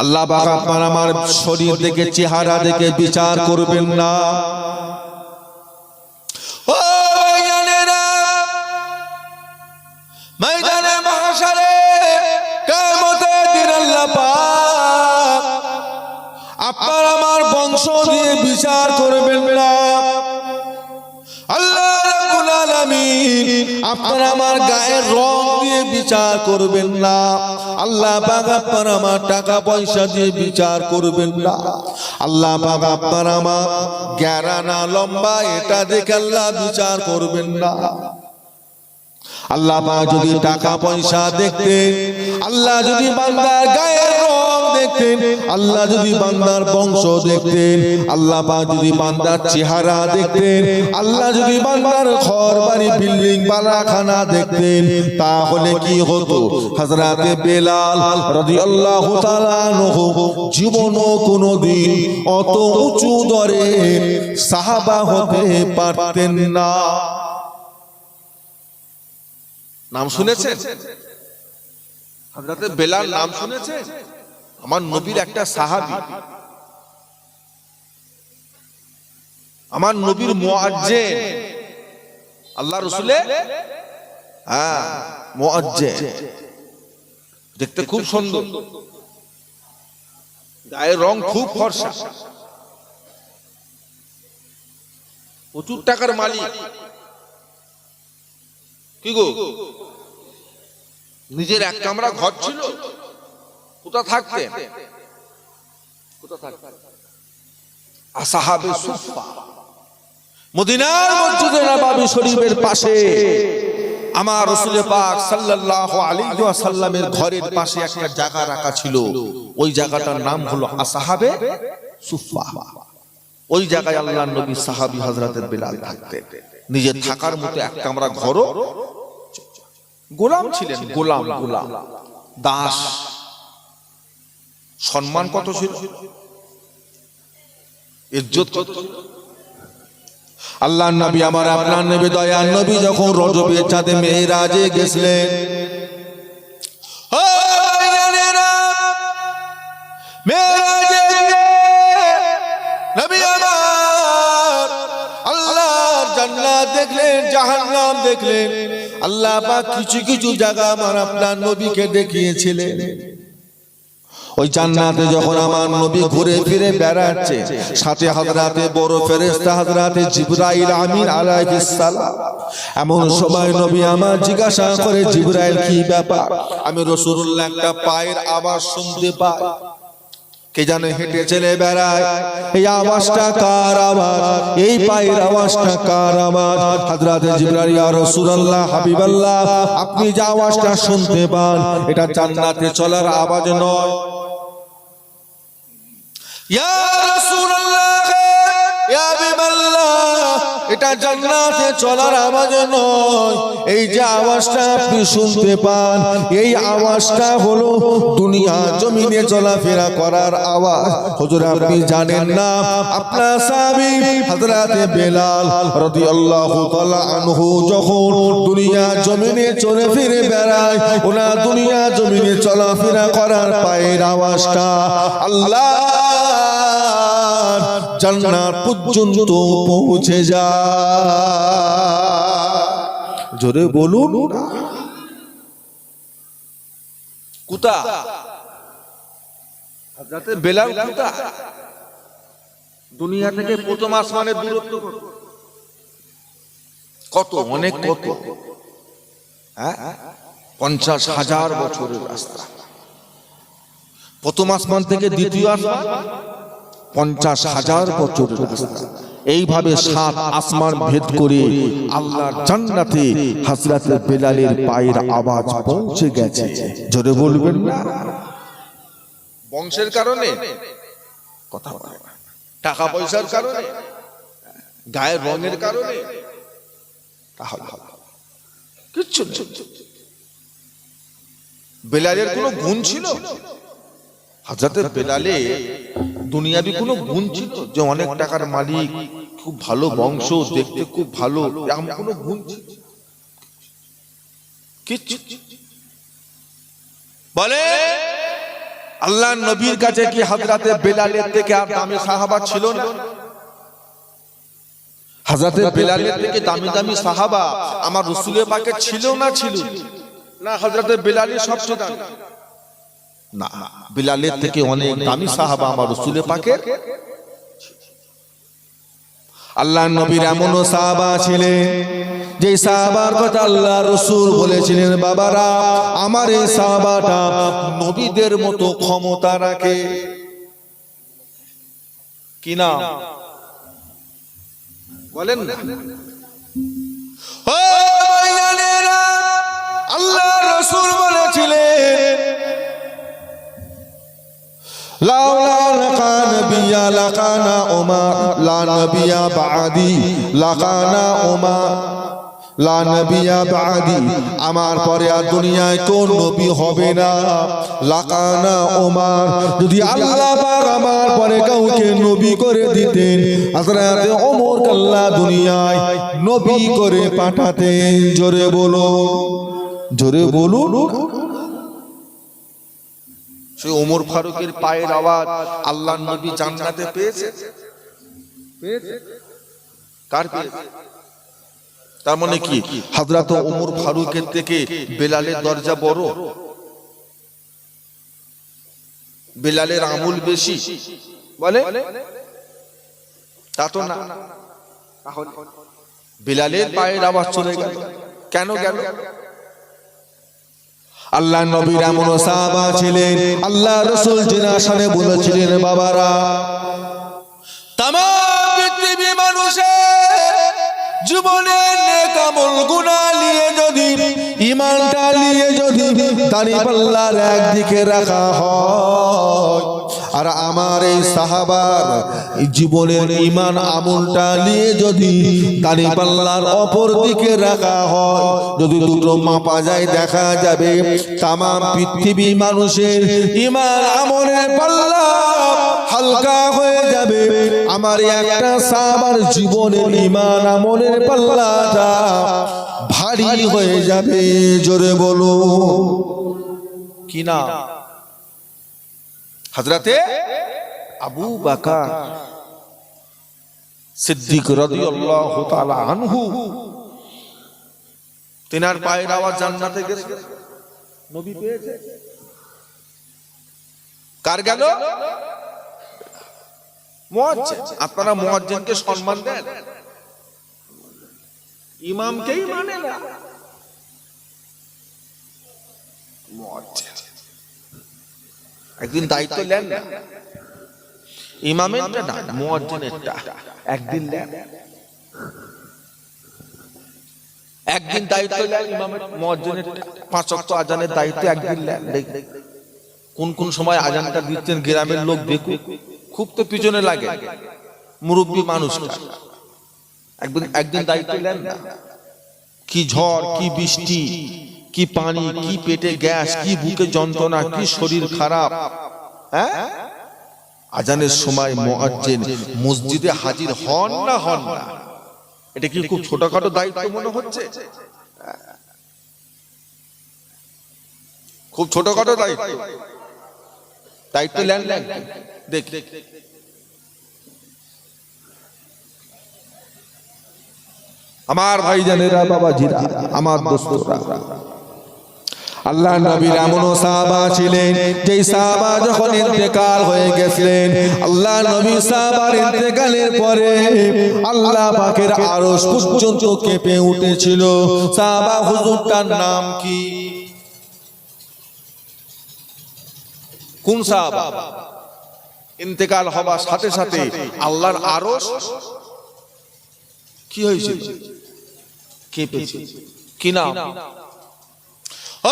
আল্লাহ পাক আপনার আমার শরীর দেখে, চেহারা দেখে বিচার করবেন না। ও ভাইজানেরা, ময়দানে মাহশারে কিয়ামতের দিন আল্লাহ পাক আপনার আমার বংশ দিয়ে বিচার করবেন না। আল্লাহ রাব্বুল আলামিন আপনার আমার গায়ের রং দিয়ে বিচার করবেন না। আল্লাহ পাক আপনার আমার টাকা পয়সা দিয়ে বিচার করবেন না। আল্লাহ পাক আপনার আমার গ্যারানা লম্বা এটা দেখে আল্লাহ বিচার করবেন না। আল্লাহ পাক যদি টাকা পয়সা দেখতেন, আল্লাহ যদি বান্দার গায়ের রং দেখতেন, আল্লাহ যদি বান্দার বংশ দেখতেন, আল্লাহ পাক যদি বান্দার চেহারা দেখতেন, আল্লাহ যদি বান্দার ঘর বাড়ি বিল্ডিং বালাখানা দেখতেন, তাহলে কি হতো? হযরতে বেলাল রাদিয়াল্লাহু তাআলা আনহু জীবনও কোনোদিন অত উঁচু দরে সাহাবা হতে পারতেন না। নাম শুনেছেন? হযরতে বেলাল নাম শুনেছেন? আমার নবীর একটা সাহাবী, আমার নবীর মুয়াজ্জিন, আল্লাহ রাসূলের মুয়াজ্জিন, দেখতে খুব সুন্দর, গায়ের রং খুব ফর্সা, প্রচুর টাকার মালিক। কি গো, নিজের এক কামরা ঘর ছিল, কোথা থাকতেন? আসহাবে সুফফা, মদিনার মসজিদে নববী শরীফের পাশে আমার রাসূল পাক সাল্লাল্লাহু আলাইহি ওয়াসাল্লামের ঘরের পাশে একটা জায়গা রাখা ছিল। ওই জায়গাটার নাম হলো আসহাবে সুফফা। ওই জায়গায় আল্লাহর নবী সাহাবী হযরতে বেলাল থাকতেন। নিজের থাকার মতো এক কামরা ঘরও, গোলাম ছিলেন, গোলাম গোলাম দাস। সম্মান কত ছিল, ইজ্জত কত ছিল। আল্লাহর নবী আমার আপনার নবী দয়ার নবী যখন রজবের চাঁদে মেরাজে গেছিলেন, মেরাজে নবী আমার আল্লাহর জান্নাত দেখলেন, জাহান্নাম দেখলেন। আল্লাহ পাক কিছু কিছু জায়গা আমার আপনার নবীকে দেখিয়েছিলেন। ওই জান্নাতে যখন আমার নবী ঘুরে ফিরে বেড়াচ্ছে, সাথে হযরতে বড় ফেরেশতা হযরতে জিবরাইল আমিন আলাইহিস সালাম। এমন সময় নবী আমার জিজ্ঞাসা করে, জিবরাইল কি ব্যাপার? আমি রাসূলুল্লাহ একটা পায়ের আওয়াজ শুনতে পাই। কে জানে হেঁটে চলে বেড়ায়, এই আওয়াজটা কার আওয়াজ? এই পায়ের আওয়াজটা কার আওয়াজ? হযরতে জিবরাইল, ইয়া রাসূলুল্লাহ, হাবিবাল্লাহ, আপনি যে আওয়াজটা শুনতে পান এটা জান্নাতে চলার আওয়াজ নয়। ইয়া রাসূলুল্লাহ, ইয়া হাবিবাল্লাহ, এটা জান্নাতে চলার আওয়াজ নয়। এই যে আওয়াজটা আপনি শুনতে পান, এই আওয়াজটা হলো দুনিয়া জমিনে চলাফেরা করার আওয়াজ। হুজুর আপনি জানেন না, আপনার সাহাবী হযরতে বেলাল রাদিয়াল্লাহু তাআলা আনহু যখন দুনিয়া জমিনে চলে ফিরে বেড়ায়, ওনার দুনিয়া জমিনে চলাফেরা করার পায়ের আওয়াজটা আল্লাহ জান্নাত পর্যন্ত পৌঁছে যায়। জোরে বলুন, কুতা হযরতে বেলাল কুতা? দুনিয়া থেকে প্রথম আসমানের দূরত্ব কত? অনেক কত, 50,000 বছরের রাস্তা। প্রথম আসমান থেকে দ্বিতীয় আসমান 50,000 বছরের রাস্তা। এইভাবে 7 আসমান ভেদ করে আল্লাহর জান্নাতে হযরতে বেলালের পায়ের আওয়াজ পৌঁছে গেছে। জোরে বলবেন না? বংশের কারণে কথা বলে না, টাকা পয়সার কারণে, গায়ের রঙের কারণে, তাহলে কিচ্ছু নেই। বেলালের কোনো গুণ ছিল? হযরতে বেলালে দুনিয়াবি কোনো গুণ ছিল যে অনেক টাকার মালিক, খুব ভালো বংশ, দেখতে খুব ভালো, এমন কোনো গুণ ছিল? কিচ্ছু। বলে আল্লাহ নবীর কাছে কি হযরতে বেলালের থেকে আর দামি সাহাবা ছিল না? হযরতে বেলালের থেকে দামি দামি সাহাবা আমার রাসূলের পাকে ছিল না? ছিল না? হযরতে বেলালের সবচেয়ে দামি? না, বেলালের থেকে অনেক দামি সাহাবা আমার রাসূলের পাকে। আল্লাহ নবীর এমন সাহাবা ছিলেন যে সাহাবার কথা আল্লাহ রাসূল বলেছিলেন, বাবারা আমার এই সাহাবাটা নবীদের মতো ক্ষমতা রাখে। কি না বলেন না? ও ভাইয়ানেরা, আল্লাহ রাসূল বলেছিলেন, লাউলা লাকানা লাকানা উমার লা নবিয়া বাদি লাকানা উমার লা নবিয়া বাদি, আমার পরে আর দুনিয়ায় কোন নবী হবে না। লাকানা উমার, যদি আল্লাহ পাক আমার পরে কাউকে নবী করে দিতেন, হযরত ওমরকে আল্লাহ দুনিয়ায় নবী করে পাঠাতেন। জোরে বলো, জোরে বলুন। সেই ওমর ফারুকের পায়ের আওয়াজ আল্লাহর নবী জান্নাতে পেয়েছে? কার পেয়েছে? তার মানে কি হযরত ওমর ফারুকের থেকে বেলালের দরজা বড়? বেলালের আমল বেশি বলে? তা তো না। তাহলে বেলালের পায়ের আওয়াজ চলে গেল কেন গেল? আল্লাহ নবীর এমন সাহাবা ছিলেন, আল্লাহ রাসূল জিনা শানে বলেছিলেন, বাবারা তাম পৃথিবী মানুষের জীবনের নেক আমল গুনাহ নিয়ে যদি, ঈমানটা নিয়ে যদি দাঁড়িপাল্লার একদিকে রাখা হয়, আর আমার এই সাহাবার জীবনের ঈমান আমলটা নিয়ে যদি দাঁড়িপাল্লার অপর দিকে রাখা হয়, যদি দুটো মাপা যায়, দেখা যাবে তাম পৃথিবী মানুষের ঈমান আমলের পাল্লা হালকা হয়ে যাবে, আমার একটা সাহাবার জীবনের ঈমান আমলের পাল্লাটা ভারী হয়ে যাবে। জোরে বলো কি না? হযরতে আবু বকর সিদ্দিক রাদিয়াল্লাহু তাআলা আনহু, তিনার পায়ের আওয়াজ জান্নাতে গেছে, নবী পেয়েছে। কার গেল? মুয়াজ্জিন। আপনারা মুয়াজ্জিনকে সম্মান দেন, ইমামকেই মানে না। মুয়াজ্জিন একদিন দায়িত্ব নেন না, ইমামেরটা না, মুয়াজ্জিনেরটা একদিন নেন। একদিন দায়িত্ব নেন ইমামের, মুয়াজ্জিনের 5 ওয়াক্ত আজানের দায়িত্ব একদিন নেন। কোন কোন সময় আজানটা দিচ্ছেন গ্রামের লোক দেখুন, খুব তো পিছনে লাগে মুরব্বী মানুষটা। একদিন দায়িত্ব নেন না। কি ঝড়, কি বৃষ্টি, কি পানি, কি পেটে গ্যাস, কি বুকে যন্ত্রণা, কি শরীর খারাপ, হ্যাঁ, আজানের সময় মুয়াজ্জিন মসজিদে হাজির হন না হন না, এটা কি খুব ছোটখাটো দায়িত্ব মনে হচ্ছে? খুব ছোটখাটো দায়িত্ব। দায়িত্ব নেন দেখ। আমার ভাইজানেরা, বাবাজিরা, আমার দোস্তরা, আল্লাহ নবীর এমন সাহাবা ছিলেন যে সাহাবা যখন ইন্তেকাল হয়ে গেছিলেন, আল্লাহ নবী সাহাবার ইন্তেকালের পরে আল্লাহ পাকের আরশ পর্যন্ত কেঁপে উঠেছিল। সাহাবা হুজুরটার নাম কি? কোন সাহাবা? ইন্তেকাল হবার সাথে সাথে আল্লাহর আরশ কি হয়েছিল? কেঁপেছে। কি নাম?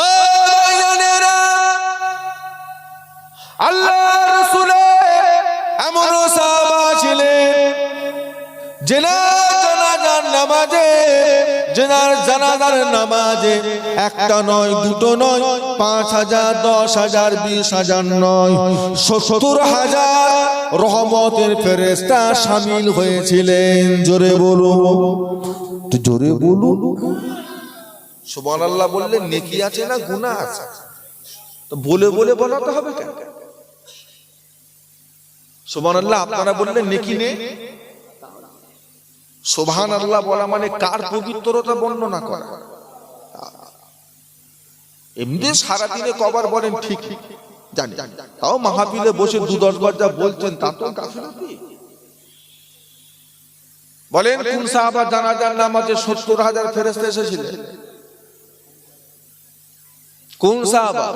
ও ভাইয়ানেরা, আল্লাহর রাসূলের এমন সাহাবা ছিলেন জানাজার নামাজে একটা নয়, দুটো নয়, 5,000, 10,000, 20,000 নয়, 70,000 রহমতের ফেরেশতা শামিল হয়েছিলেন। জোরে বলুন, জোরে বলুন সুবহানাল্লাহ। বললে নেকি আছে না গুনাহ আছে? তো বলে বলে বানাতে হবে কেন? সুবহানাল্লাহ আপনারা বললেন নেকি নেই। সুবহানাল্লাহ বলা মানে কার পবিত্রতা বর্ণনা করা। এমনি সারাদিনে কবার বলেন ঠিক জানি, তাও মাহফিলে বসে 2-10 বার যা বলছেন তা তো গাফিলতি। বলেন কোন সাহাবা জানাজার নামাজে 70,000 ফেরেশতা এসেছিলেন? কোন সাহাবা?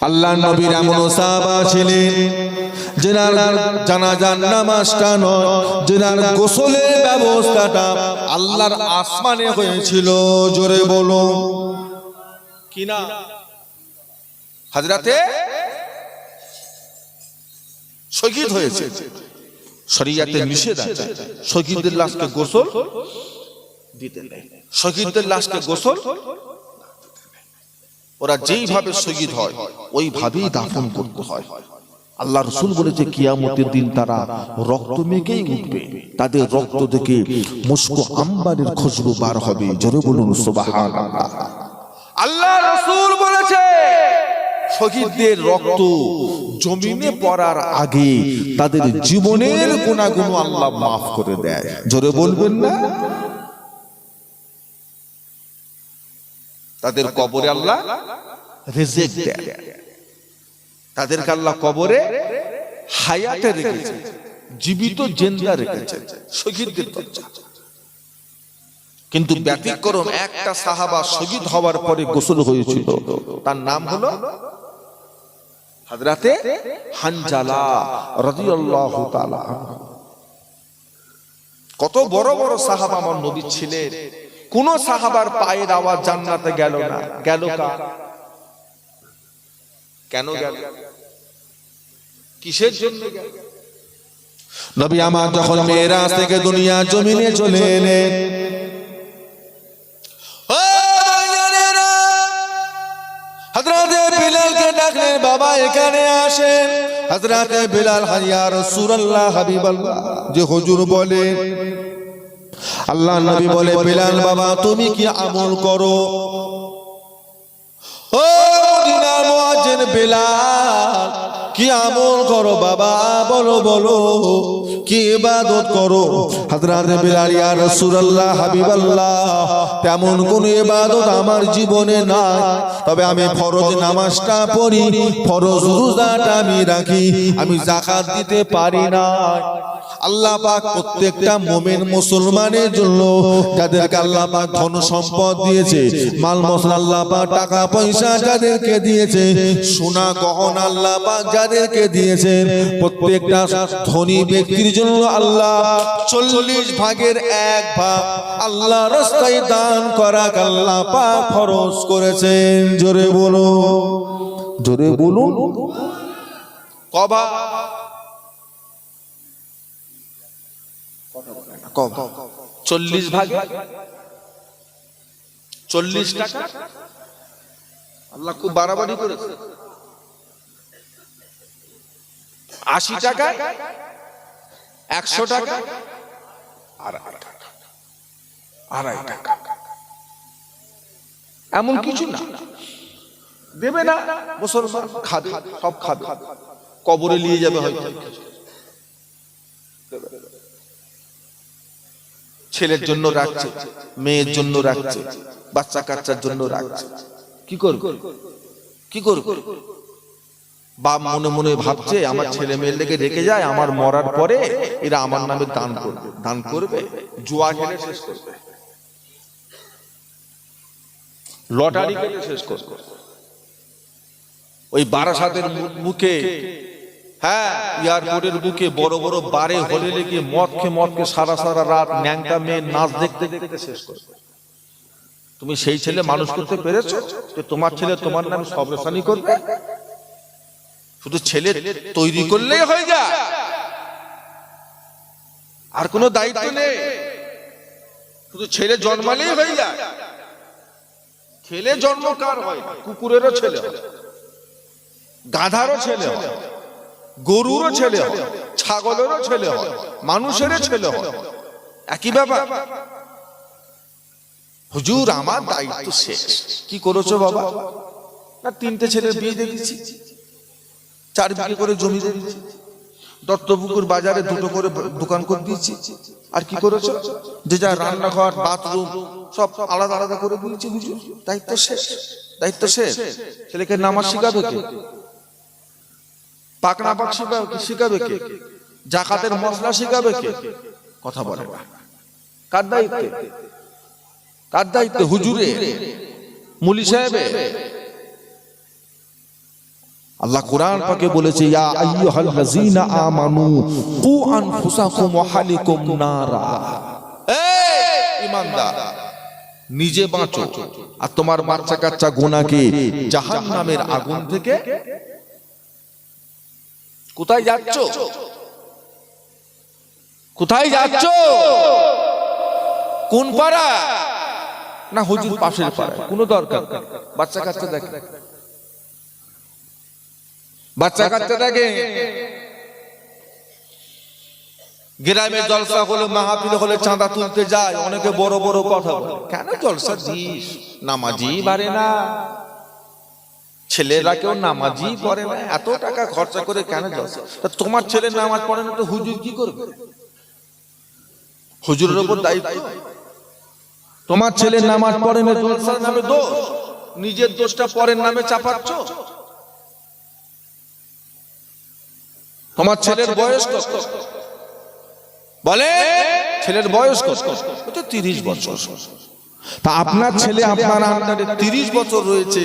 আল্লাহ নবীর এমন সাহাবা ছিলেন যার জানাজার নামাজটা নয়, যার গোসলের ব্যবস্থাটা আল্লাহর আসমানে হয়েছিল। জোরে বলো কি না? হযরতে শহীদ হয়েছে, শরীয়তে নিষেধ আছে শহীদের লাশকে গোসল দিতে নেই। শহীদের লাশকে গোসল, ওরা যেইভাবে শহীদ হয় ওইভাবেই দাফন করতে হয়। আল্লাহ রাসূল বলেছে কিয়ামতের দিন তারা রক্ত মেখেই উঠবে, তাদের রক্ত থেকে মুস্কো আম্বারের খুশবু বার হবে। জোরে বলুন সুবহানাল্লাহ। আল্লাহ রাসূল বলেছে শহীদদের রক্ত জমিনে পড়ার আগে তাদের জীবনের গুনাহগুলো আল্লাহ মাফ করে দেয়। জোরে বলবেন না? তাদের কবরে আল্লাহ রিজিক দেয়, তাদেরকে আল্লাহ কবরে হায়াতে রেখেছে, জীবিত জিন্দা রেখেছে শহীদদের দরজা। কিন্তু ব্যতিক্রম একটা সাহাবা শহীদ হওয়ার পরে গোসল হয়েছিল, তার নাম হলো হযরতে হানজালা রাদিয়াল্লাহু তাআলা। কত বড় বড় সাহাবা আমার নবী ছিলেন, কোন সাহাবার পায়ের আওয়াজ জান্নাতে গেল না। গেল কেন গেল? কিসের জন্য গেল? নবী আমার যখন মেরাজ থেকে দুনিয়া জমিনে চলে এলেন, হযরতে বিলালকে ডাকলেন, বাবা এখানে আসেন। হযরতে বিলাল, ইয়া রাসূলুল্লাহ হাবিবাল্লাহ। যে হুজুর বলেন, আল্লাহ নবী বলে, বিলাল বাবা তুমি কি আমল করো? ও মদিনার মুয়াজ্জিন বিলাল, কি আমল করো বাবা? বলো বলো, কি ইবাদত করো? হযরত বিলাল, ইয়া রাসূলুল্লাহ হাবিবাল্লাহ, তেমন কোন ইবাদত আমার জীবনে নাই, তবে আমি ফরজ নামাজটা পড়ি, ফরজ রোজাটা আমি রাখি, আমি যাকাত দিতে পারি না। আল্লাহ পাক প্রত্যেকটা মুমিন মুসলমানের জন্য যাদেরকে আল্লাহ পাক ধন সম্পদ দিয়েছে, মাল মশলা আল্লাহ পাক টাকা পয়সা যাদেরকে দিয়েছে, সোনা গহনা আল্লাহ পাক যাদেরকে দিয়েছে, প্রত্যেকটা ধনী ব্যক্তির জন্য আল্লাহ 40 ভাগের 1 ভাগ আল্লাহ রাস্তায় দান করা আল্লাহ পাক ফরজ করেছেন। জোরে বলুন, জোরে বলুন। কবা 40 ভাগে 40 টাকা আল্লাহ খুব বাড়াবাড়ি করেছে। 80 টাকা, 100 টাকা, আড়াই টাকা, এমন কিছু না দেবে না। মুসলমান খাবে, সব খাবে, কবরে নিয়ে যাবে হয়তো। ছেলের জন্য রাখছে, মেয়ের জন্য রাখছে, বাচ্চা কাচ্চার জন্য রাখছে। কি করবে? কি করবে? বাপ মনে মনে ভাবছে আমার ছেলে মেয়ের লেগে রেখে যায়, আমার মরার পরে এরা আমার নামে দান করবে। দান করবে, জুয়া খেলে শেষ করবে, লটারি খেলে শেষ করবে। ওই বারাসাতের মুখে, হ্যাঁ এয়ারপোর্টের বুকে বড় বড় বারে হলে লেগে মদ খেয়ে সারা সারা রাত ন্যাংটা মেয়ে নাচ দেখতে দেখতে শেষ করবে। তুমি সেই ছেলে মানুষ করতে পেরেছো যে তোমার ছেলে তোমার নামে সবরেশানি করবে? শুধু ছেলে তৈরি করলেই হয়ে যায়, আর কোনো দায়িত্ব নেই। শুধু ছেলে জন্মালেই হয়ে যায়। ছেলে জন্ম কার হয় না? কুকুরেরও ছেলে হয়, গাধারও ছেলে হয়, গরুরও ছেলে হয়, ছাগলেরও ছেলে হয়, মানুষেরও ছেলে হয়, একই ব্যাপার। হুজুর আমার দায়িত্ব শেষ। কি করেছো বাবা? না 3টে ছেলের বিয়ে দিয়ে দিচ্ছি, 4 বিঘে করে জমি দিয়ে দিয়েছি, দত্তপুকুর বাজারে 2টো করে দোকান করে দিয়েছি। আর কি করেছো? যে যা রান্নাঘর বাথরুম সব আলাদা আলাদা করে দিয়েছি। হুজুর দায়িত্ব শেষ, দায়িত্ব শেষ। ছেলেকে নামাজ শিখাবে কে? পাক না পাক শিখাবে কে? জাকাতের মশলা শিখাবে কে? কথা বলে না। কার দায়িত্বে? কার দায়িত্বে? হুজুরে, মুলি সাহেবে? আল্লাহ কোরআন পাকে বলেছে, ইয়া আইয়ুহাল্লাযীনা আমানু কু আনফুসাকুম ওয়া আহলিকুম নারা। এই ঈমানদার, নিজে বাঁচো আর তোমার বাচ্চা কাচ্চা গোনাকে জাহান্নামের আগুন থেকে। কোথায় যাচ্ছ? কোথায় যাচ্ছ? কোন পাড়া? না হুজুর পাশের পাড়া। কোনো দরকার নেই। বাচ্চা কাচ্চা দেখে, বাচ্চা কাচ্চা দেখে। গ্রামে জলসা হলে, মাহফিল হলে চাঁদা তুলতে যায়, অনেকে বড় বড় কথা বলে। কেন জলসা দিস? নামাজি বাড়ে না, ছেলেরা কেউ নামাজি পড়ে না, এত টাকা খরচা করে কেন জলসা? তোমার ছেলে নামাজ পড়ে না তো হুজুর কি করবে? হুজুরের উপর দায়িত্ব। তোমার ছেলে নামাজ পড়ে না, জলসার নামে দোষ, নিজের দোষটা পরের নামে চাপাচ্ছ। তোমার ছেলের বয়স কত? বলে ছেলের বয়স কত? 30 বছর। তা আপনার ছেলে আপনার আন্ডারে 30 বছর রয়েছে,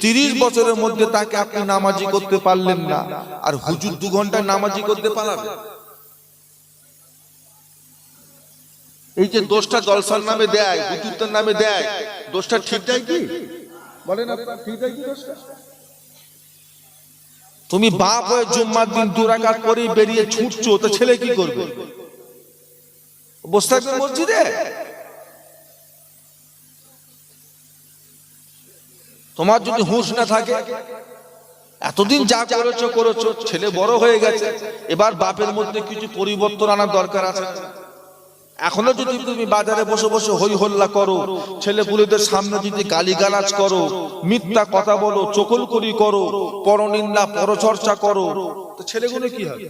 30 বছরের মধ্যে তাকে আপনি নামাজি করতে পারলেন না, আর হুজুর 2 ঘন্টা নামাজি করতে পারবে? এই যে দোষটা জলসার নামে দেয়, হুজুরদের নামে দেয়, দোষটা ঠিক দেয় কি? বলেন আপনারা, ঠিক দেয় কি দোষটা? তুমি বাপ হয়ে জুম্মার দিন 2 রাকাত পরে বেরিয়ে ছুটছো, তো ছেলে কি করবে? বসে থাকবে মসজিদে? তোমার যদি হুঁশ না থাকে, এতদিন যা করেছো করেছো, ছেলে বড় হয়ে গেছে, এবার বাপের মধ্যে কিছু পরিবর্তন আনার দরকার আছে। এখনো যদি তুমি বাজারে বসে বসে হই হল্লা করো, ছেলে পুলেদের সামনে যদি গালিগালাজ করো, মিথ্যা কথা বলো, চকলকরি করো, পরনিন্দা পরচর্চা করো, তো ছেলেগুলো কি হবে?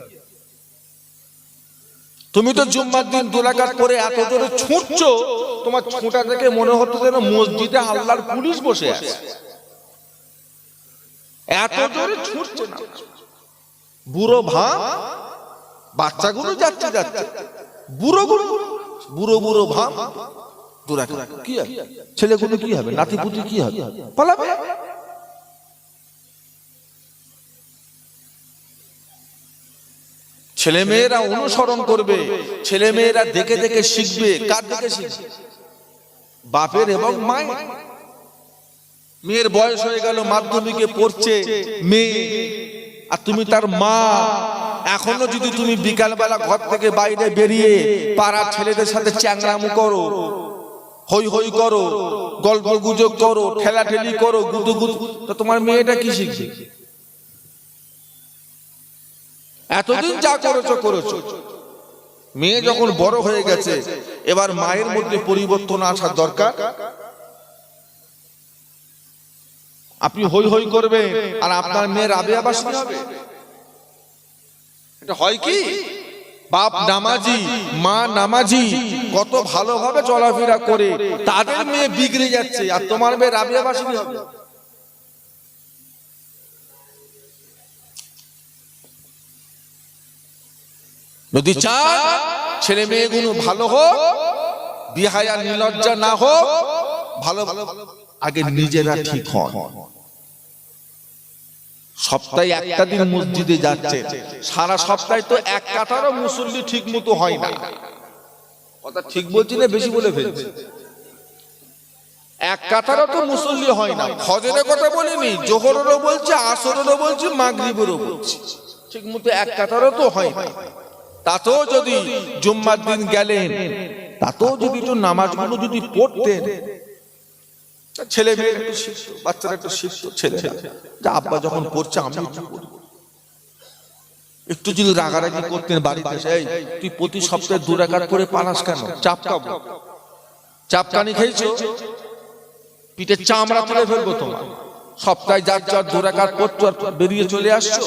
তুমি তো জুম্মার দিন 2 রাকাত পরে এত জোরে ছুটছো, তোমার ছুটা দেখে মনে হতো যেন মসজিদে আল্লাহর পুলিশ বসে আছে। এত জোরে ছুটছে না। বুড়ো ভাব, বাচ্চাগুলো যাচ্ছে যাচ্ছে, বুড়ো বুড়ো বুড়ো ভাব, 2 রাকাত কি হবে? ছেলেগুলো কি হবে? নাতিপুতি কি হবে? পালাবে। ছেলে মেয়েরা অনুসরণ করবে, ছেলে মেয়েরা দেখে দেখে শিখবে। কার দেখে শিখবে? বাপের এবং মায়ের। মেয়ের বয়স হয়ে গেল, মাধ্যমিকে পড়ছে মেয়ে, আর তুমি তার মা। এখনো যদি তুমি বিকালবেলা ঘর থেকে বাইরে বেরিয়ে পাড়ার ছেলেদের সাথে চ্যাংরামু করো, হই হই করো, গল্প গুজব করো, ঠেলাঠেলি করো, গুদুগুদু, তো তোমার মেয়েটা কি শিখবে? এতদিন যা করেছো করেছো। মেয়ে যখন বড় হয়ে গেছে, এবার মায়ের মধ্যে পরিবর্তন আসার দরকার। আপনি হই হই করবে আর আপনার মেয়ে রাবেয়া বাসী হবে, এটা হয় কি? বাপ নামাজি, মা নামাজি, কত ভালোভাবে চলাফেরা করে, তাদের মেয়ে বিগড়ে যাচ্ছে, আর তোমার মেয়ে রাবেয়া বাসী হবে। যদি চান ছেলে মেয়েগুলো ভালো হোক, বিহায়া নির্লজ্জা না হোক, ভালো আগে নিজেরা ঠিক হন। সপ্তাহে একটা দিন মসজিদে যাচ্ছে, সারা সপ্তাহে তো এক কাতারও মুসল্লি ঠিক মতো হয় না। কথা ঠিক বলছি না বেশি বলে ফেলছি? এক কাতারও তো মুসল্লি হয় না। ফজরের কথা বলিনি, জোহরেরও বলছি, আসরেরও বলছি, মাগরিবেরও বলছি, ঠিক মতো এক কাতারও তো হয় না। তাতেও যদি জুম্মার দিন গেলেন, তাতেও যদি একটু নামাজগুলো যদি পড়তেন, ছেলে মেয়ে একটু শিখতো, বাচ্চারা একটু শিখতো, ছেলেরা যে আব্বা যখন পড়ছে আমি একটু যদি রাগারাগি করতেন বাড়িতে, এই তুই প্রতি সপ্তাহে 2 রাকাত করে পালাস কেন? চাপকাবো, চাপকানি খেয়েছো, পিঠে চামড়া তুলে ফেলবো তোমার। সপ্তাহে যার 2 রাকাত পড়ছো আর বেরিয়ে চলে আসছো,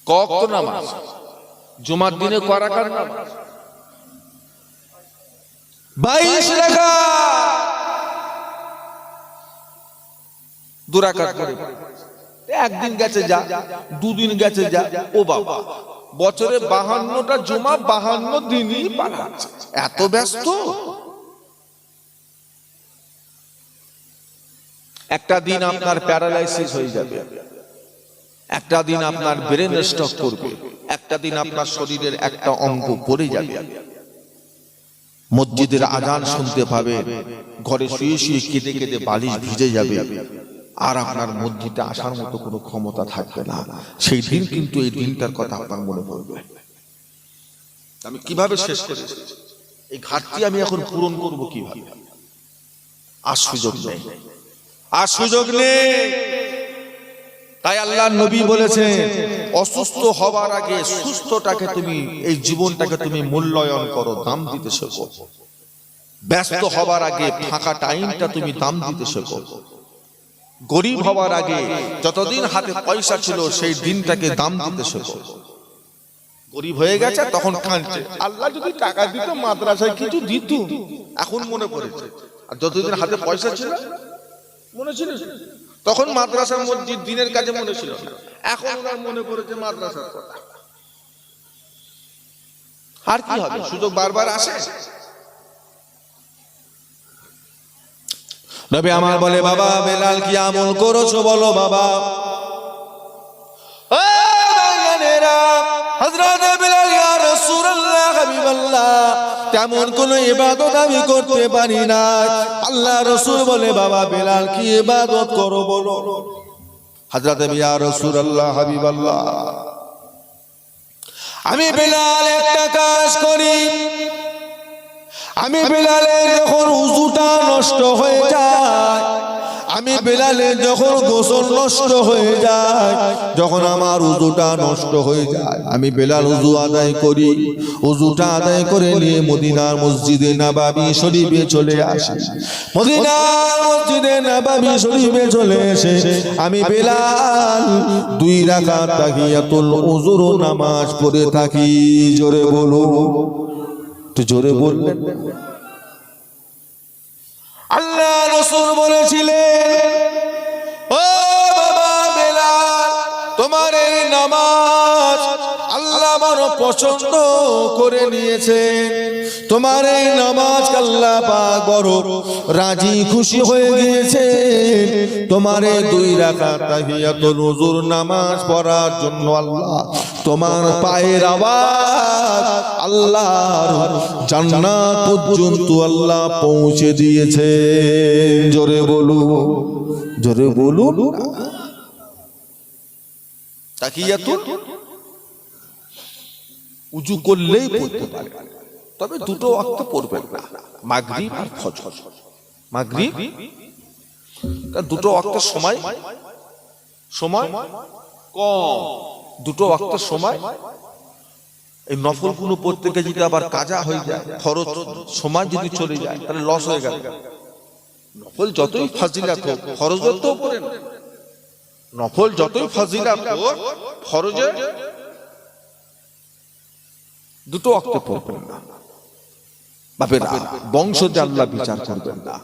কত নামাজ? জুমার দিনে ক রাকাত নামাজ? 22 রাকাত। 2 রাকাত করে একদিন গেছে যা, দুদিন গেছে যা, ও বাবা, বছরে 52টা জুমা 52 দিনই পারা আছে। এত ব্যস্ত। একটা দিন আপনার প্যারালাইসিস হয়ে যাবে, একটা দিন আপনার ব্রেন স্ট্রোক করবে, একটা দিন আপনার শরীরের একটা অঙ্গ পড়ে যাবে। মসজিদের আজান শুনতে পাবে, ঘরে শুয়ে শুয়ে কেঁদে কেঁদে বালিশ ভিজে যাবে, আর আপনার মসজিদে আসার মতো কোনো ক্ষমতা থাকবে না। সেই দিন কিন্তু এই দিনটার কথা আপনার মনে পড়বে। আমি কিভাবে শেষ করেছি, এই ঘাটতি আমি এখন পূরণ করব কিভাবে? আর সুযোগ নেই, আর সুযোগ নেই। তাই আল্লাহর নবী বলেছেন, অসুস্থ হবার আগে সুস্থটাকে তুমি, এই জীবনটাকে তুমি মূল্যায়ন করো, দাম দিতে শেখো। ব্যস্ত হবার আগে ফাঁকা টাইমটা তুমি দাম দিতে শেখো। গরিব হবার আগে যতদিন হাতে পয়সা ছিল সেই দিনটাকে দাম দিতে শেখো। গরিব হয়ে গেছে তখন কাঁদছে, আল্লাহ যদি টাকা দিত, মাদ্রাসায় কিছু দিত, এখন মনে পড়েছে। আর যতদিন হাতে পয়সা ছিল, মনে ছিল, তখন মাদ্রাসার মসজিদ দিনের কাজে মনে ছিল, এখন ওনার মনে পড়েছে মাদ্রাসার কথা। আর কি হবে? সুযোগ বারবার আসে। নবী আমার বলে, বাবা বেলাল কি আমল করেছো বলো বাবা। হযরত বেলাল, ইয়া রাসূলুল্লাহ, হাবিবাল্লাহ, তেমন কোন ইবাদত আমি করতে পারি না। আল্লাহ রাসূল বলে, বাবা বেলাল কি ইবাদত করো বলো। হযরত ইয়া রাসূলুল্লাহ, হাবিবাল্লাহ, আমি বেলাল একটা কাজ করি। আমি বেলালের যখন উযুটা নষ্ট হয়ে যায়, আমি বেলালের যখন গোসল নষ্ট হয়ে যায়, যখন আমার উযুটা নষ্ট হয়ে যায়, আমি বেলাল উযু আদায় করি। উযুটা আদায় করে নিয়ে মদিনার মসজিদে নববী শরীফে চলে আসি। মদিনার মসজিদে নববী শরীফে চলে এসে আমি বেলাল 2 রাকাত তাহিয়াতুল উযুর নামাজ পড়ে থাকি। জোরে বলুন, তো জোরে বললেন। আল্লাহ রাসূল বলেছিলেন, ও বাবা বেলাল, তোমার এই নামাজ আল্লাহ বড় পছন্দ করে নিয়েছেন। তোমার এই নামাজ আল্লাহ পাক বড় রাজি খুশি হয়ে গিয়েছে। তোমার এই 2 রাকাত তাহিয়াতুল উযুর নামাজ পড়ার জন্য আল্লাহ তোমার পায়ের আওয়াজ আল্লাহর জান্নাত পর্যন্ত আল্লাহ পৌঁছে দিয়েছে। জোরে বলুন, জোরে বলুন। তাহিয়াতুল উযু করলেই পড়তে পারে, তবে 2 ওয়াক্ত পড়বেন না, মাগরিব আর ফজর। মাগরিব 2 ওয়াক্তের সময় কম, 2 ওয়াক্তের সময়। এই নফল গুলো পড়তে গিয়ে যদি আবার কাজা হয়ে যায়, ফরজ সময় যদি চলে যায়, তাহলে লস হয়ে গেল। নফল যতই ফাজিলাত হোক, ফরজের তো পড়েন। নফল যতই ফাজিলাত হোক, ফরজে 2 ওয়াক্ত পড়বেন না। বাপেরা, বংশ দিয়ে আল্লাহ বিচার করবেন না,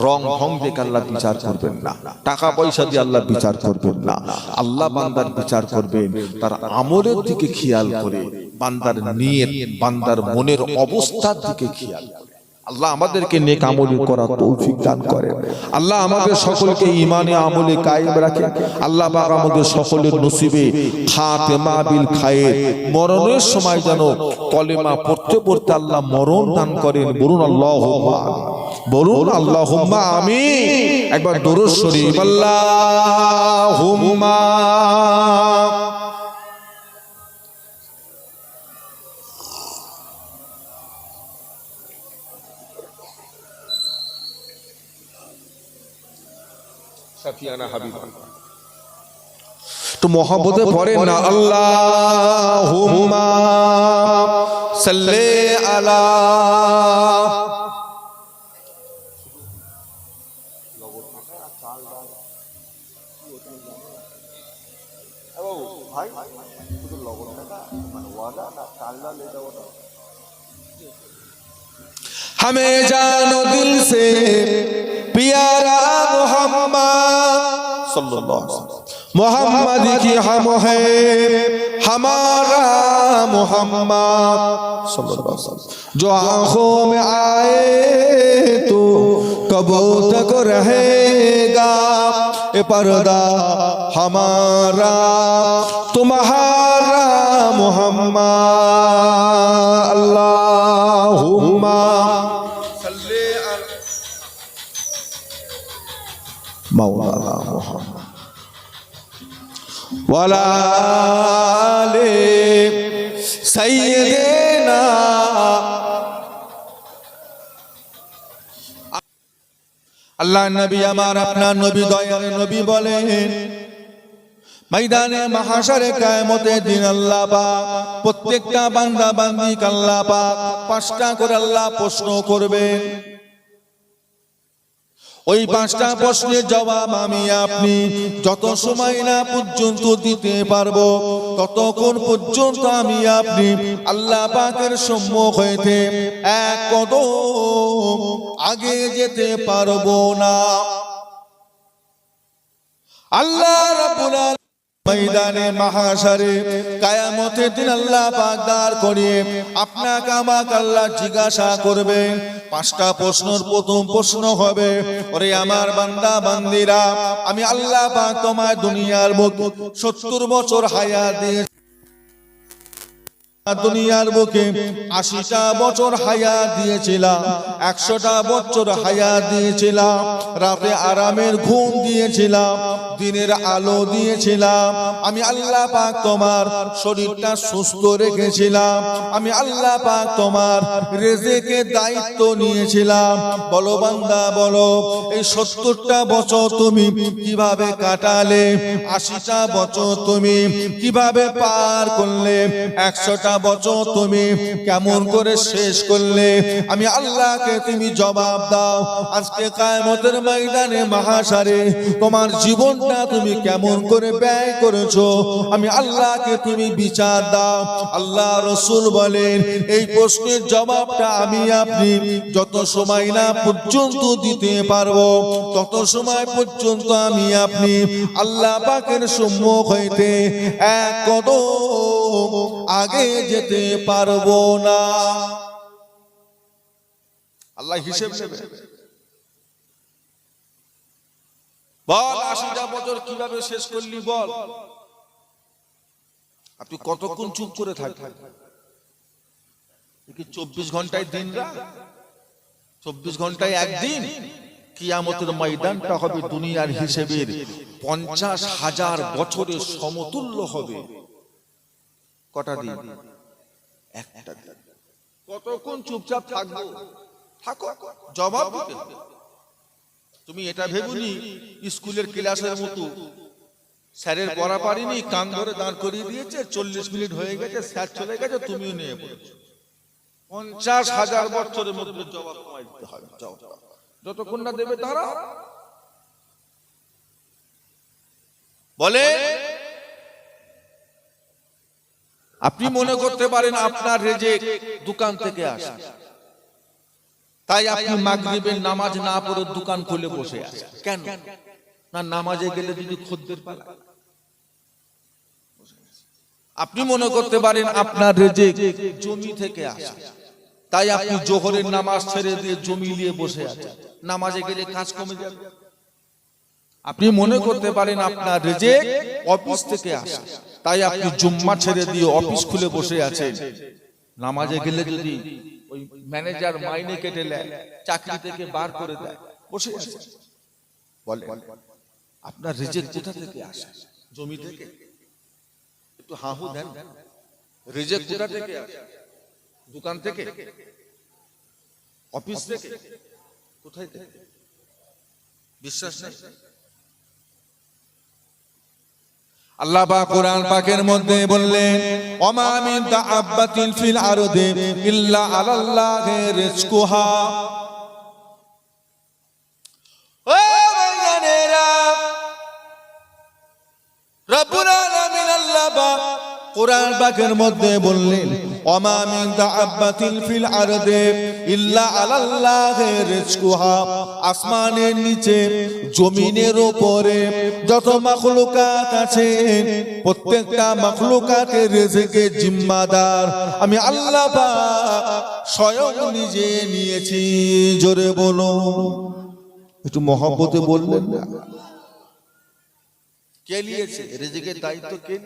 রং ঢং দেখে আল্লাহ বিচার করবেন না, টাকা পয়সা দিয়ে আল্লাহ বিচার করবেন না। আল্লাহ বান্দার বিচার করবেন তার আমলের দিকে খেয়াল করে, বান্দার নিয়ত, বান্দার মনের অবস্থার দিকে খেয়াল করে। আল্লাহ আমাদেরকে নেক আমল করার তৌফিক দান করেন। আল্লাহ আমাদের সকলকে ঈমানে আমলে কায়েম রাখেন। আল্লাহ পাক আমাদের সকলের নসিবে খাতেমা বিল খায়ের, মরণের সময় যেন কলেমা পড়তে পড়তে আল্লাহ মরণ দান করেন। বলুন আল্লাহুম্মা আমিন, বলুন আল্লাহুম্মা আমিন। একবার দরুদ শরীফ, আল্লাহুম্মা সাফিয়ানা হাবিবানা। তো মোহাম্মতে পড়েন না, আল্লাহুম্মা সাল্লি আলা। ভাই हमें जानो दिल से प्यारा मोहम्मद सल्लल्लाहु अलैहि वसल्लम, मोहम्मद की हम है हमारा मोहम्मद सल्लल्लाहु अलैहि वसल्लम, जो आंखों में आए तो कब तक रहेगा ये पर्दा हमारा तुम्हारा मोहम्मद। अल्लाहुम्मा सल्ले अला मौलाना मोहम्मद वाला आले सय्यदना। আল্লাহ নবী আমার আপনার নবী দয়ার নবী বলেন, ময়দানে মাহশারে কিয়ামতের দিন আল্লাহ পাক প্রত্যেকটা বান্দা বান্দীকে আল্লাহ পাক পাঁচটা করে আল্লাহ প্রশ্ন করবেন। ওই পাঁচটা প্রশ্নের জবাব আমি আপনি যত সময় না পর্যন্ত দিতে পারবো ততক্ষণ পর্যন্ত আমি আপনি আল্লাহ পাকের সম্মুখ হইতে এক কদম আগে যেতে পারবো না। আল্লাহ রাব্বুল আলামিন ময়দানে মাহশারে কিয়ামতের দিন আল্লাহ পাক দাঁড় করিয়ে আপনাকে আমাকে আল্লাহ জিজ্ঞাসা করবে। পাঁচটা প্রশ্নের প্রথম প্রশ্ন হবে, ওরে আমার বান্দা বান্দীরা, আমি আল্লাহ পাক তোমায় দুনিয়ার বুকে 70 বছর হায়াত দিয়েছি, দুনিয়ার বুকে 80টা বছর হায়াত দিয়েছিলাম, 100টা বছর হায়াত দিয়েছিলাম, রাতে আরামের ঘুম দিয়েছিলাম, দিনের আলো দিয়েছিলাম, আমি আল্লাহ পাক তোমার শরীরটা সুস্থ রেখেছিলাম, আমি আল্লাহ পাক তোমার রিজিকের দায়িত্ব নিয়েছিলাম। বলো বান্দা বলো, এই 70টা বছর তুমি কিভাবে কাটালে? 80টা বছর তুমি কিভাবে পার করলে? 100টা বছর তুমি কেমন করে শেষ করলে? আমি আল্লাহকে তুমি জবাব দাও। আজকে কিয়ামতের ময়দানে মাহশারে তোমার জীবনটা তুমি কেমন করে ব্যয় করেছো, আমি আল্লাহকে তুমি বিচার দাও। আল্লাহ রাসূল বলেন, এই প্রশ্নের জবাবটা আমি আপনি যত সময় না পর্যন্ত দিতে পারবো তত সময় পর্যন্ত আমি আপনি আল্লাহ পাকের সম্মুখ হইতে এক কদম আগে যেতে পারবো না। আল্লাহ হিসেব নেবে। বল 80টা বছর কিভাবে শেষ করলি বল? আপনি কতক্ষণ চুপ করে থাকবেন? 24 ঘন্টায় দিন রাত, 24 ঘন্টায় একদিন। কিয়ামতের ময়দানটা হবে দুনিয়ার হিসেবের 50,000 বছরের সমতুল্য হবে। কটা দিন? একটা দিন। কতক্ষণ চুপচাপ থাকবো? থাকো, জবাব দিতে হবে। তুমি এটা ভেবুনি স্কুলের ক্লাসের মতো স্যারের পড়া পারিনি, কান ধরে দাঁড় করিয়ে দিয়েছে, 40 মিনিট হয়ে গেছে, স্যার চলে গেছে, তুমিও নিয়ে পড়েছো। 50,000 বছরের মধ্যে জবাব তোমায় দিতে হবে। যতক্ষণ না দেবে তারা বলে। আপনি মনে করতে পারেন আপনার রিজিক দোকান থেকে আসে, তাই আপনি মাগরিবের নামাজ না পড়ে দোকান খুলে বসে আছেন। কেন না? নামাজে গেলে যদি খদ্দের পালা। আপনি মনে করতে পারেন আপনার রিজিক জমি থেকে আসে, তাই আপনি জোহরের নামাজ ছেড়ে দিয়ে জমি নিয়ে বসে আছেন, নামাজে গেলে কাজ কমে যাবে। আপনি মনে করতে পারেন আপনার রিজিক অফিস থেকে আসে, তাই আপনি জুম্মা ছেড়ে দিয়ে অফিস খুলে বসে আছেন, নামাজে গেলে যদি ওই ম্যানেজার মাইনে কেটে নেয়, চাকরি থেকে বার করে দেয়, বসে আছে। বলে আপনার রিজিক কোথা থেকে আসে? জমি থেকে? একটু হাহু দেন। রিজিক কোথা থেকে আসে? দোকান থেকে? অফিস থেকে? কোথায় থেকে? বিশ্বাস নেই? আল্লাহ পাক কোরআন পাকের মধ্যে বললেন, ওমা মিন দাআব্বাতিন ফিল আরদি ইল্লা আলাল্লাহি রিজকুহা। ও ভাইজানেরা, রব্বুল আলামিন আল্লাহ পাক কোরআন পাকের মধ্যে বললেন ওমা মিন দাআবাতিন ফিল আরদি ইল্লা আলাল্লাহি রিজকুহা, আসমানের নিচে জমিনের উপরে যত মাখলুকাত আছে প্রত্যেকটা মাখলুকাতের রিজকের জিম্মাদার আমি আল্লাহ পাক স্বয়ং নিজে নিয়েছি। জোরে বলো, একটু মহব্বতে বললেন না? কে নিয়েছে রিজকের দায়িত্ব? কে?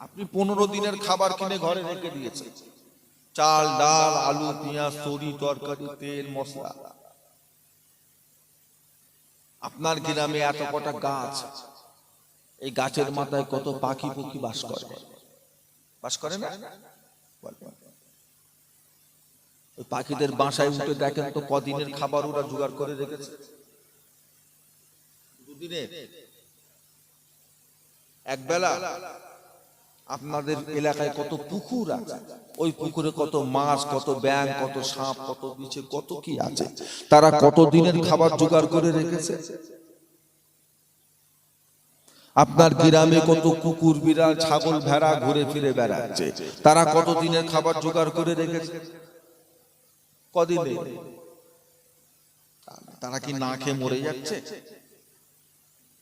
আপনি 15 দিনের খাবার কিনে ঘরে রেখে দিয়েছেন, চাল ডাল আলু পেঁয়াজ তরি তরকারি তেল মশলা। আপনার গ্রামে এত কটা গাছ, এই গাছের মাথায় কত পাখি পক্ষী বাস করে, বাস করে না? ওই পাখিদের বাসায় উঠে দেখেন তো কদিনের খাবার ওরা জোগাড় করে রেখেছে? দুদিনের, এক বেলা। আপনাদের এলাকায় কত পুকুর আছে, ওই পুকুরে কত মাছ, কত ব্যাঙ, কত সাপ, কত বিছে, কত কি আছে, তারা কত দিনের খাবার জোগাড় করে রেখেছে? আপনার গ্রামে কত কুকুর বিড়াল ছাগল ভেড়া ঘুরে ফিরে বেড়াচ্ছে, তারা কত দিনের খাবার জোগাড় করে রেখেছে? কদিনে? তারা কি না খেয়ে মরে যাচ্ছে?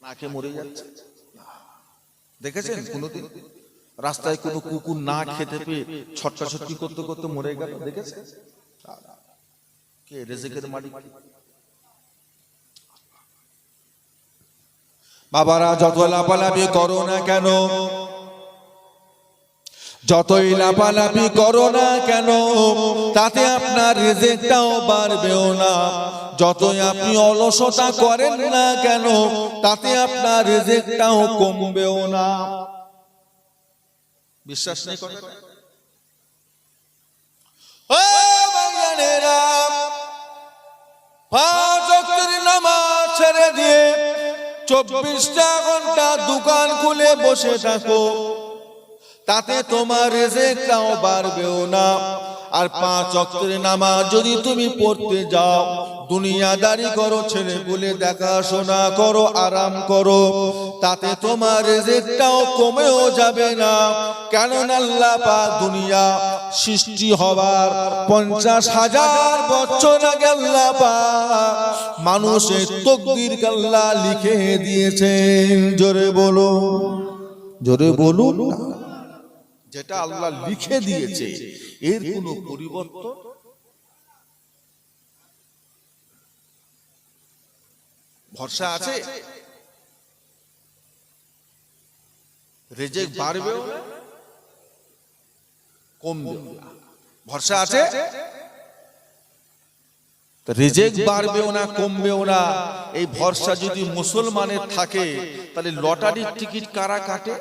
না খেয়ে মরে যাচ্ছে? দেখেছেন কোনদিন রাস্তায় কোনো কুকুর না খেতে পেয়ে ছটকাছটকি করতে করতে মরে গেল? দেখেছেন? কে রিজকের মালিক? বাবারা, যত লাফালাফি করো না কেন, যতই লাফালাফি করো না কেন, তাতে আপনার রিজেকটাও বাড়বেও না। যতই আপনি অলসতা করেন না কেন, তাতে আপনার রিজেকটাও কমবেও না। বিশ্বাস নেই করে? ও বাঙালিরা, 5 ওয়াক্তের নামাজ ছেড়ে দিয়ে 24টা ঘন্টা দোকান খুলে বসে থাকো, তাতে তোমার রিজেকটাও বাড়বেও না। আর 5 ওয়াক্তের নামাজ যদি তুমি পড়তে যাও, দুনিয়াদারি করো, ছেলে বলে দেখাশোনা করো, আরাম করো, তাতে তোমার রিজেকটাও কমেও যাবে না। কেননা আল্লাহ পাক দুনিয়া সৃষ্টি হবার 50,000 বছর আগে আল্লাহ পাক মানুষের তকদির আল্লাহ লিখে দিয়েছেন। জোরে বলো, জোরে বলুন। যেটা আল্লাহ লিখে দিয়েছে এর কোনো পরিবর্তন ভরসা আছে? রিজেক বাড়বেও না কমবেও না, ভরসা আছে? রিজেক বাড়বেও না কমবেও না, এই ভরসা যদি মুসলমানের থাকে, তাহলে লটারির টিকিট কারা কাটে?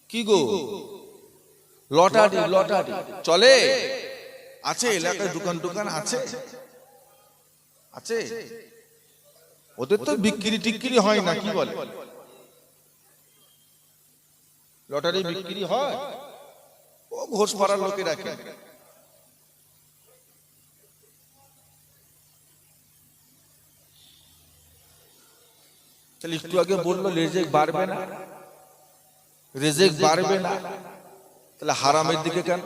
কি গো, লটারি লটারি চলে? আছে এলাকায় দোকান টোকান আছে, আছে। ওদের তো বিক্রি টিক্রি হয় না, কি বলে? লটারি বিক্রি হয়, ও ঘোষ পাড়ার লোকে রাখে। তাহলে একটু আগে বললো রিজেক বাড়বে না, রিজেক বাড়বে না, তাহলে হারামের দিকে কেন?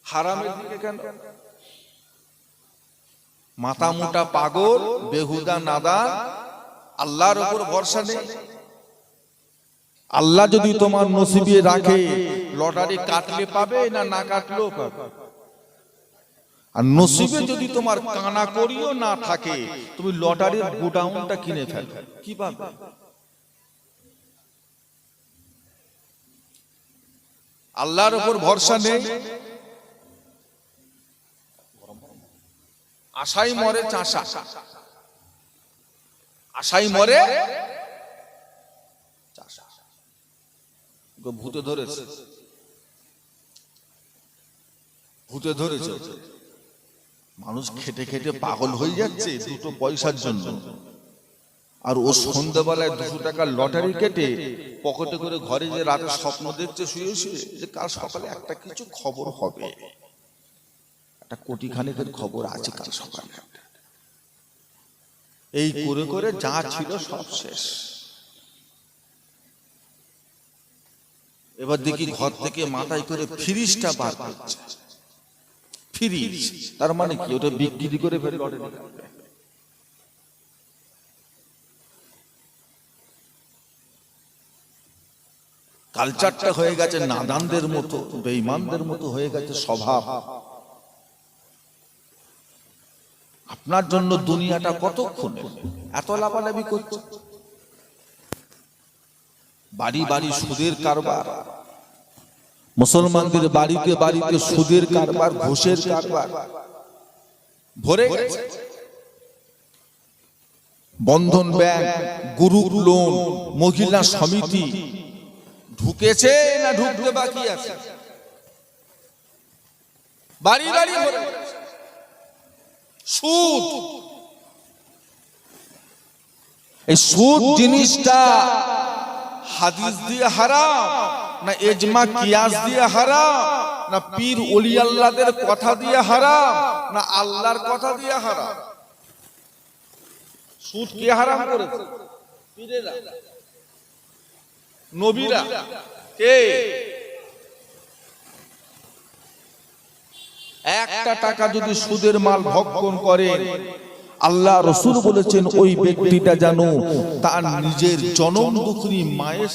হারামের দিকে কেন? মাথা মোটা পাগল, বেহুদা নাদান, আল্লাহর উপর ভরসা নেই। আল্লাহ যদি তোমার নসিবে রাখে, লটারি কাটলে পাবে, না না কাটলেও পাবে। আর নসিবে যদি তোমার কানা করিও না থাকে, তুমি লটারির গোডাউনটা কিনে ফেলবে, কি পাবে? আল্লাহর উপর ভরসা নেই, আশাই মরে চাষা, আশাই মরে চাষা। ভূতে ধরেছে, ভূতে ধরেছে। মানুষ খেটে খেটে পাগল হয়ে যাচ্ছে 2 পয়সার জন্য, আর ও সন্ধ্যাবেলায় 200 টাকার লটারি কেটে পকেটে করে ঘরে যে রাতে স্বপ্ন দেখছে শুয়ে শুয়ে, যে কাল সকালে একটা কিছু খবর হবে। একটা কোটি খানেকের খবর আছে কাল সকালে। এই করে করে যা ছিল সব শেষ। এবার দেখি ঘর থেকে মাথায় করে ফ্রিজটা বার করছে। ফ্রিজ তার মানে কি? ওটা বিক্রি করে ফেলে লটারি কাটবে। কালচারটা হয়ে গেছে নাদানদের মতো, বেঈমানদের মতো হয়ে গেছে স্বভাব। আপনার জন্য দুনিয়াটা কতক্ষণ এত লাভালাভি করছে। বাড়ি বাড়ি সুদের কারবার, মুসলমানদের বাড়িতে বাড়িতে সুদের কারবার, ঘুষের কারবার ভরে গেছে। বন্ধন ব্যাংক, গ্রুপ লোন, মহিলা সমিতি ঢুকেছে না ঢুকতে বাকি আছে? বাড়ি বাড়ি ভরে গেছে। সুদ, এই সুদ জিনিসটা হাদিস দিয়ে হারাম না ইজমা কিয়াস দিয়ে হারাম না পীর ওলি আল্লাহদের কথা দিয়ে হারাম না আল্লাহর কথা দিয়ে হারাম? সুদ কে হারাম করেছে? পীরেরা, নবীরা। কে? একটা টাকা যদি সুদের মাল ভক্ষণ করে, আল্লাহ রাসূল বলেছেন ওই ব্যক্তিটা যেন তার নিজের জনম দুঃখিনী মায়ের